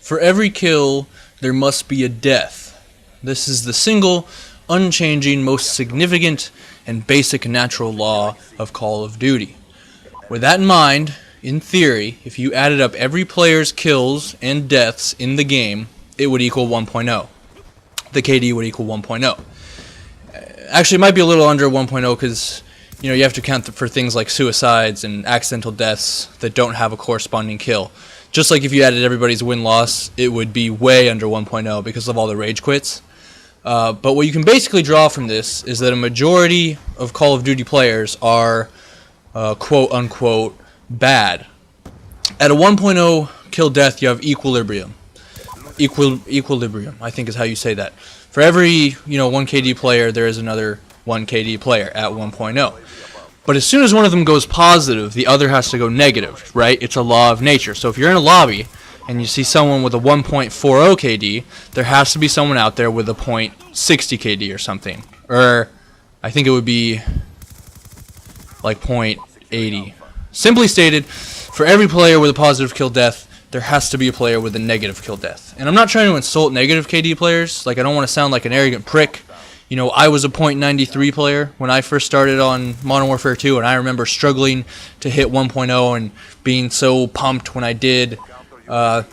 For every kill, there must be a death. This is the single, unchanging, most significant, and basic natural law of Call of Duty. With that in mind, in theory, if you added up every player's kills and deaths in the game, it would equal 1.0. The KD would equal 1.0. Actually, it might be a little under 1.0 because you have to count for things like suicides and accidental deaths that don't have a corresponding kill. Just like if you added everybody's win-loss, it would be way under 1.0 because of all the rage quits. But what you can basically draw from this is that a majority of Call of Duty players are quote-unquote bad. At a 1.0 kill death, you have equilibrium. Equilibrium, I think is how you say that. For every 1 KD player, there is another 1 KD player at 1.0. But as soon as one of them goes positive, the other has to go negative, right? It's a law of nature. So if you're in a lobby and you see someone with a 1.40 KD, there has to be someone out there with a .60 KD or something. Or I think it would be like .80. Simply stated, for every player with a positive kill death, there has to be a player with a negative kill death. And I'm not trying to insult negative KD players. Like, I don't want to sound like an arrogant prick. I was a .93 player when I first started on Modern Warfare 2, and I remember struggling to hit 1.0 and being so pumped when I did. And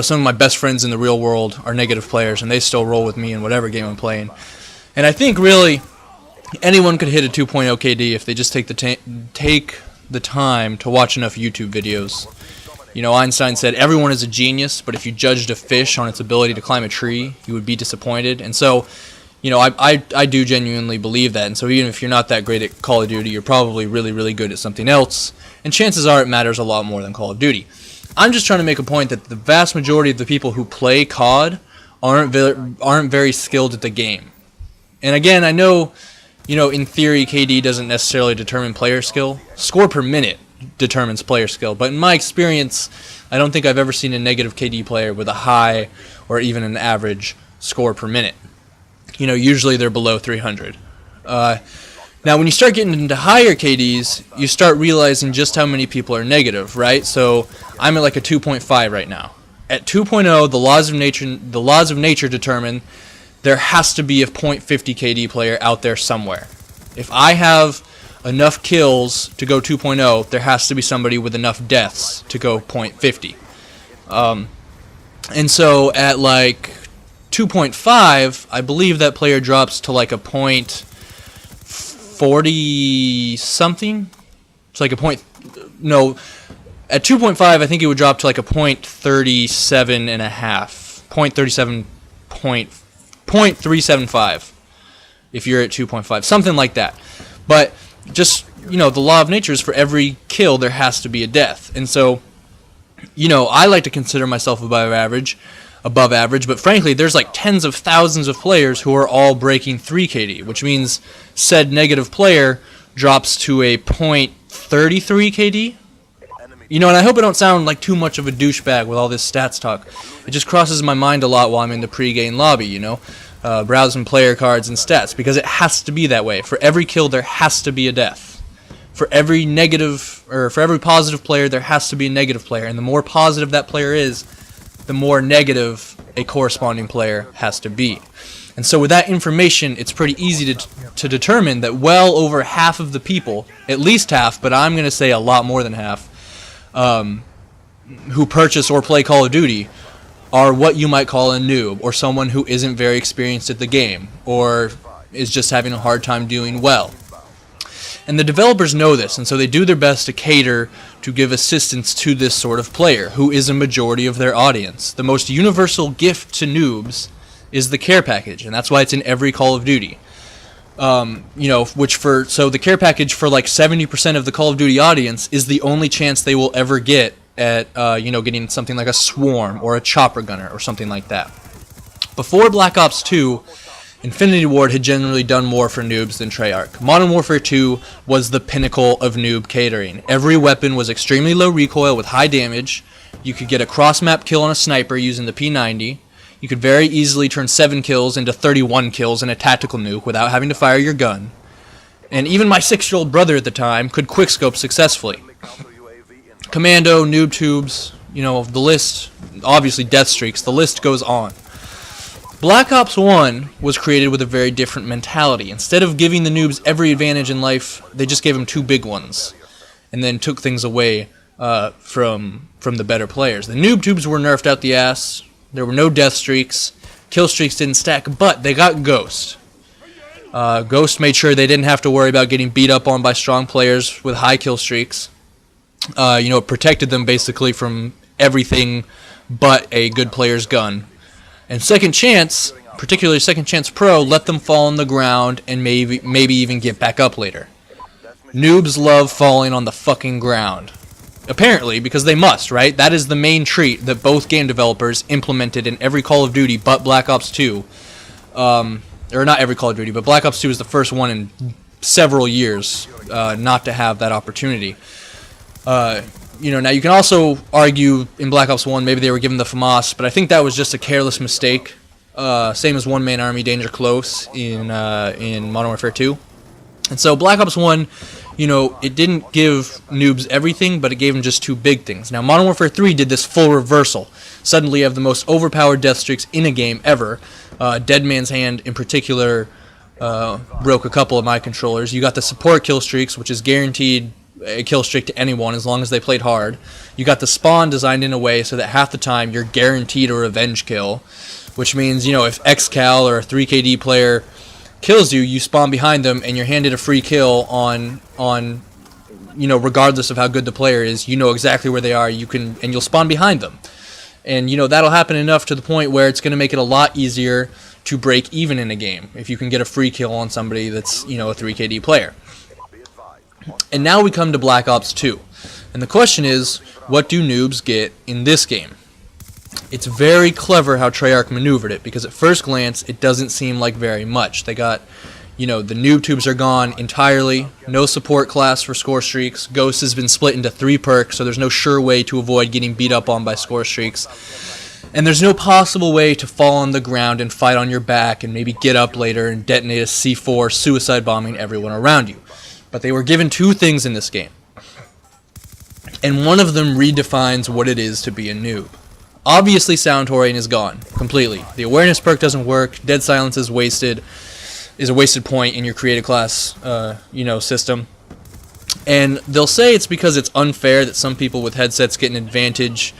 some of my best friends in the real world are negative players, and they still roll with me in whatever game I'm playing. And I think really anyone could hit a 2.0 KD if they just take the time to watch enough YouTube videos. Einstein said everyone is a genius, but if you judged a fish on its ability to climb a tree, you would be disappointed. And so, I do genuinely believe that. And so even if you're not that great at Call of Duty, you're probably really, really good at something else. And chances are it matters a lot more than Call of Duty. I'm just trying to make a point that the vast majority of the people who play COD aren't very skilled at the game. And again, I know, in theory, KD doesn't necessarily determine player skill. Score per minute determines player skill. But in my experience, I don't think I've ever seen a negative KD player with a high or even an average score per minute. Usually they're below 300. Now, when you start getting into higher KDs, you start realizing just how many people are negative, right? So I'm at like a 2.5 right now. At 2.0, the laws of nature determine there has to be a .50 KD player out there somewhere. If I have enough kills to go 2.0, there has to be somebody with enough deaths to go .50. And so at like 2.5, I believe that player drops to like a .40 something. It's like at 2.5, I think it would drop to like a .37 and a half, .375 if you're at 2.5, something like that. But just, the law of nature is for every kill there has to be a death. And so, I like to consider myself above average, but frankly, there's like tens of thousands of players who are all breaking 3 KD, which means said negative player drops to a .33 KD. And I hope I don't sound like too much of a douchebag with all this stats talk. It just crosses my mind a lot while I'm in the pre-game lobby, browsing player cards and stats, because it has to be that way. For every kill, there has to be a death. For every positive player, there has to be a negative player, and the more positive that player is, the more negative a corresponding player has to be. And so with that information, it's pretty easy to determine that well over half of the people, at least half, but I'm going to say a lot more than half, who purchase or play Call of Duty are what you might call a noob, or someone who isn't very experienced at the game, or is just having a hard time doing well. And the developers know this, and so they do their best to cater to give assistance to this sort of player, who is a majority of their audience. The most universal gift to noobs is the care package, and that's why it's in every Call of Duty. So the care package for like 70% of the Call of Duty audience is the only chance they will ever get at getting something like a swarm or a chopper gunner or something like that. Before Black Ops 2, Infinity Ward had generally done more for noobs than Treyarch. Modern Warfare 2 was the pinnacle of noob catering. Every weapon was extremely low recoil with high damage. You could get a cross-map kill on a sniper using the P90. You could very easily turn 7 kills into 31 kills in a tactical nuke without having to fire your gun. And even my 6-year-old brother at the time could quickscope successfully. Commando, noob tubes, the list, obviously death streaks, the list goes on. Black Ops 1 was created with a very different mentality. Instead of giving the noobs every advantage in life, they just gave them 2 big ones, and then took things away from the better players. The noob tubes were nerfed out the ass. There were no death streaks. Kill streaks didn't stack, but they got Ghost. Ghost made sure they didn't have to worry about getting beat up on by strong players with high kill streaks. It protected them basically from everything but a good player's gun. And Second Chance, particularly Second Chance Pro, let them fall on the ground and maybe even get back up later. Noobs love falling on the fucking ground. Apparently, because they must, right? That is the main treat that both game developers implemented in every Call of Duty but Black Ops 2. Or not every Call of Duty, but Black Ops 2 is the first one in several years not to have that opportunity. Now you can also argue in Black Ops 1 maybe they were given the FAMAS, but I think that was just a careless mistake. Same as One Man Army Danger Close in Modern Warfare 2. And so Black Ops 1, it didn't give noobs everything, but it gave them just 2 big things. Now Modern Warfare 3 did this full reversal. Suddenly you have the most overpowered death streaks in a game ever. Dead Man's Hand in particular broke a couple of my controllers. You got the support kill streaks, which is guaranteed a kill streak to anyone as long as they played hard. You got the spawn designed in a way so that half the time you're guaranteed a revenge kill, which means, if XCal or a 3KD player kills you, you spawn behind them and you're handed a free kill on regardless of how good the player is. You know exactly where they are, and you'll spawn behind them. And that'll happen enough to the point where it's going to make it a lot easier to break even in a game if you can get a free kill on somebody that's, a 3KD player. And now we come to Black Ops 2. And the question is, what do noobs get in this game? It's very clever how Treyarch maneuvered it, because at first glance, it doesn't seem like very much. They got, the noob tubes are gone entirely, no support class for score streaks, Ghost has been split into 3 perks, so there's no sure way to avoid getting beat up on by score streaks. And there's no possible way to fall on the ground and fight on your back and maybe get up later and detonate a C4 suicide bombing everyone around you. But they were given 2 things in this game. And one of them redefines what it is to be a noob. Obviously, Sound Taurian is gone completely. The awareness perk doesn't work. Dead Silence is a wasted point in your creative class, system. And they'll say it's because it's unfair that some people with headsets get an advantage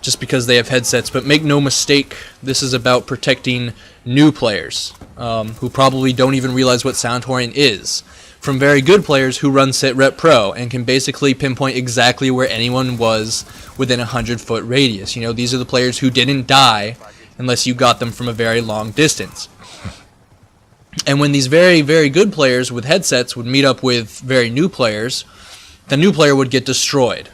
just because they have headsets. But make no mistake, this is about protecting new players who probably don't even realize what Sound Taurian is, from very good players who run Sit Rep Pro and can basically pinpoint exactly where anyone was within a 100-foot radius. These are the players who didn't die unless you got them from a very long distance. And when these very, very good players with headsets would meet up with very new players, the new player would get destroyed.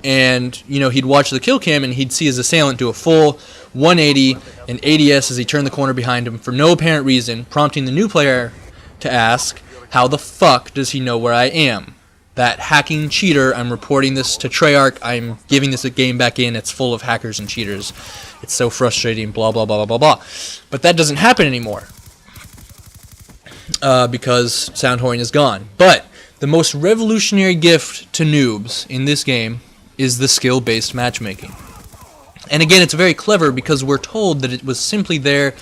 And, he'd watch the kill cam and he'd see his assailant do a full 180 and ADS as he turned the corner behind him for no apparent reason, prompting the new player to ask, how the fuck does he know where I am? That hacking cheater, I'm reporting this to Treyarch, I'm giving this a game back in, it's full of hackers and cheaters. It's so frustrating, blah, blah, blah, blah, blah, blah. But that doesn't happen anymore. Because Sound Taurian is gone. But the most revolutionary gift to noobs in this game is the skill-based matchmaking. And again, it's very clever because we're told that it was simply there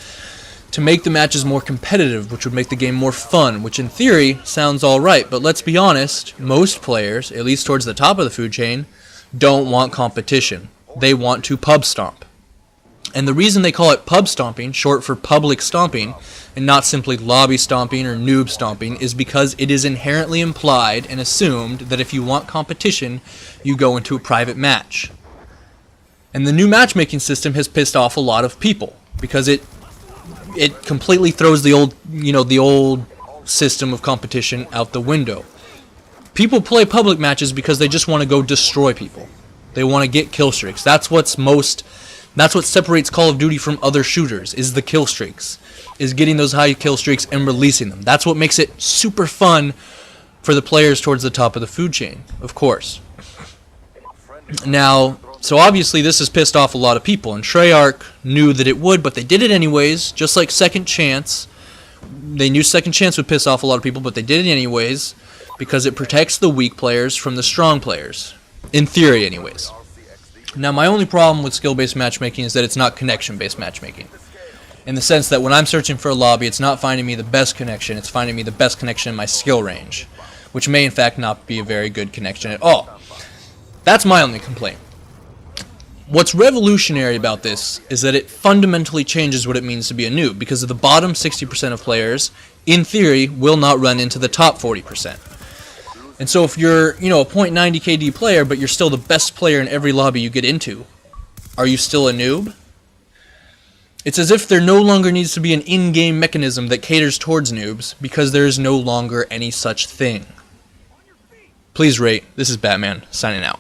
to make the matches more competitive, which would make the game more fun, which in theory sounds alright, but let's be honest, most players, at least towards the top of the food chain, don't want competition. They want to pub stomp. And the reason they call it pub stomping, short for public stomping, and not simply lobby stomping or noob stomping, is because it is inherently implied and assumed that if you want competition, you go into a private match. And the new matchmaking system has pissed off a lot of people, because it completely throws the old system of competition out the window. People play public matches because they just want to go destroy people. They want to get kill streaks. That's what separates Call of Duty from other shooters, is the kill streaks, is getting those high kill streaks and releasing them. That's what makes it super fun for the players towards the top of the food chain, of course. Now, so obviously this has pissed off a lot of people, and Treyarch knew that it would, but they did it anyways, just like Second Chance. They knew Second Chance would piss off a lot of people, but they did it anyways, because it protects the weak players from the strong players. In theory, anyways. Now, my only problem with skill-based matchmaking is that it's not connection-based matchmaking. In the sense that when I'm searching for a lobby, it's not finding me the best connection, it's finding me the best connection in my skill range, which may in fact not be a very good connection at all. That's my only complaint. What's revolutionary about this is that it fundamentally changes what it means to be a noob, because the bottom 60% of players, in theory, will not run into the top 40%. And so if you're, a .90 KD player, but you're still the best player in every lobby you get into, are you still a noob? It's as if there no longer needs to be an in-game mechanism that caters towards noobs, because there is no longer any such thing. Please rate. This is Batman, signing out.